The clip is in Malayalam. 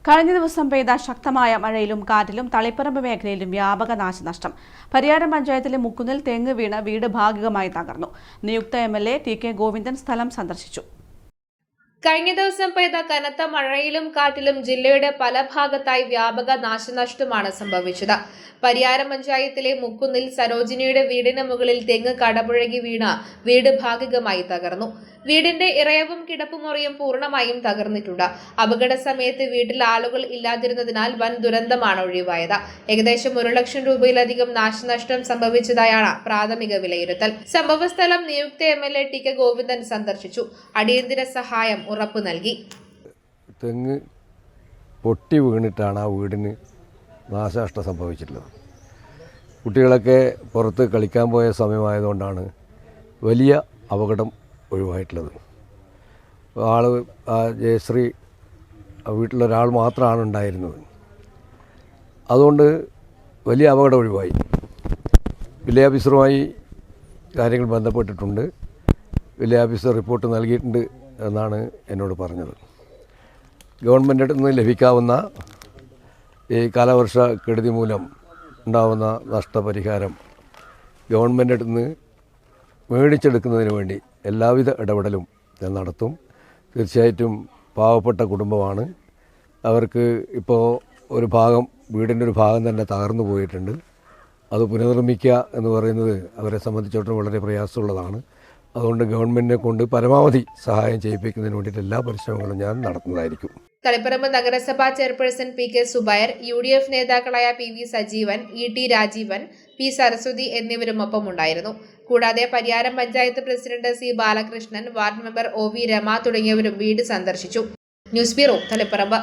കഴിഞ്ഞ ദിവസം പെയ്ത ശക്തമായ മഴയിലും കാറ്റിലും തളിപ്പറമ്പ് മേഖലയിലും വ്യാപക നാശനഷ്ടം. പരിയാരം പഞ്ചായത്തിലെ മുക്കുന്നിൽ തെങ്ങ് വീണ് വീട് ഭാഗികമായി തകർന്നു. നിയുക്ത MLA TK ഗോവിന്ദൻ സ്ഥലം സന്ദർശിച്ചു. കഴിഞ്ഞ ദിവസം പെയ്ത കനത്ത മഴയിലും കാറ്റിലും ജില്ലയുടെ പല ഭാഗത്തായി വ്യാപക നാശനഷ്ടമാണ് സംഭവിച്ചത്. പരിയാരം പഞ്ചായത്തിലെ മുക്കുന്നിൽ സരോജിനിയുടെ വീടിന് മുകളിൽ തെങ്ങ് കടപുഴകി വീണ വീട് ഭാഗികമായി തകർന്നു. വീടിന്റെ ഇറയവും കിടപ്പുമുറിയും പൂർണ്ണമായും തകർന്നിട്ടുണ്ട്. അപകട സമയത്ത് വീട്ടിൽ ആളുകൾ ഇല്ലാതിരുന്നതിനാൽ വൻ ദുരന്തമാണ് ഒഴിവായത്. ഏകദേശം 1 ലക്ഷം രൂപയിലധികം നാശനഷ്ടം സംഭവിച്ചതായാണ് പ്രാഥമിക വിലയിരുത്തൽ. സംഭവസ്ഥലം നിയുക്ത MLA TK ഗോവിന്ദൻ സന്ദർശിച്ചു. അടിയന്തര സഹായം ഉറപ്പു നൽകി. തെങ്ങ് പൊട്ടി വീണിട്ടാണ് ആ വീടിന് നാശനഷ്ടം സംഭവിച്ചിട്ടുള്ളത്. കുട്ടികളൊക്കെ പുറത്ത് കളിക്കാൻ പോയ സമയമായതുകൊണ്ടാണ് വലിയ അപകടം ഒഴിവായിട്ടുള്ളത്. ജയശ്രീ വീട്ടിലൊരാൾ മാത്രമാണ് ഉണ്ടായിരുന്നത്. അതുകൊണ്ട് വലിയ അപകടം ഒഴിവായി. വില്ലേജ് ഓഫീസറുമായി കാര്യങ്ങൾ ബന്ധപ്പെട്ടിട്ടുണ്ട്. വില്ലേജ് ഓഫീസർ റിപ്പോർട്ട് നൽകിയിട്ടുണ്ട് എന്നാണ് എന്നോട് പറഞ്ഞത്. ഗവൺമെൻറ്റിൽ നിന്ന് ലഭിക്കാവുന്ന ഈ കാലവർഷ കെടുതി മൂലം ഉണ്ടാകുന്ന നഷ്ടപരിഹാരം ഗവൺമെൻറ്റിൽ നിന്ന് മേടിച്ചെടുക്കുന്നതിന് വേണ്ടി എല്ലാവിധ ഇടപെടലും ഞാൻ നടത്തും. തീർച്ചയായിട്ടും പാവപ്പെട്ട കുടുംബമാണ്. അവർക്ക് ഇപ്പോൾ വീടിൻ്റെ ഒരു ഭാഗം തന്നെ തകർന്നു പോയിട്ടുണ്ട്. അത് പുനർനിർമ്മിക്കുക എന്ന് പറയുന്നത് അവരെ സംബന്ധിച്ചിടത്തോളം വളരെ പ്രയാസമുള്ളതാണ്. അതുകൊണ്ട് ഗവൺമെൻറ്റിനെ കൊണ്ട് പരമാവധി സഹായം ചെയ്യിപ്പിക്കുന്നതിന് വേണ്ടിയിട്ട് എല്ലാ പരിശ്രമങ്ങളും ഞാൻ നടത്തുന്നതായിരിക്കും. തളിപ്പറമ്പ് നഗരസഭാ ചെയർപേഴ്സൺ PK സുബൈർ, UDF നേതാക്കളായ PV Sajeevan, ET Rajeevan, P Saraswathi എന്നിവരും ഒപ്പമുണ്ടായിരുന്നു. കൂടാതെ Pariyaram panchayat president C Balakrishnan, ward member OV Rama തുടങ്ങിയവരും വീട് സന്ദർശിച്ചു. News bureau, Taliparamba.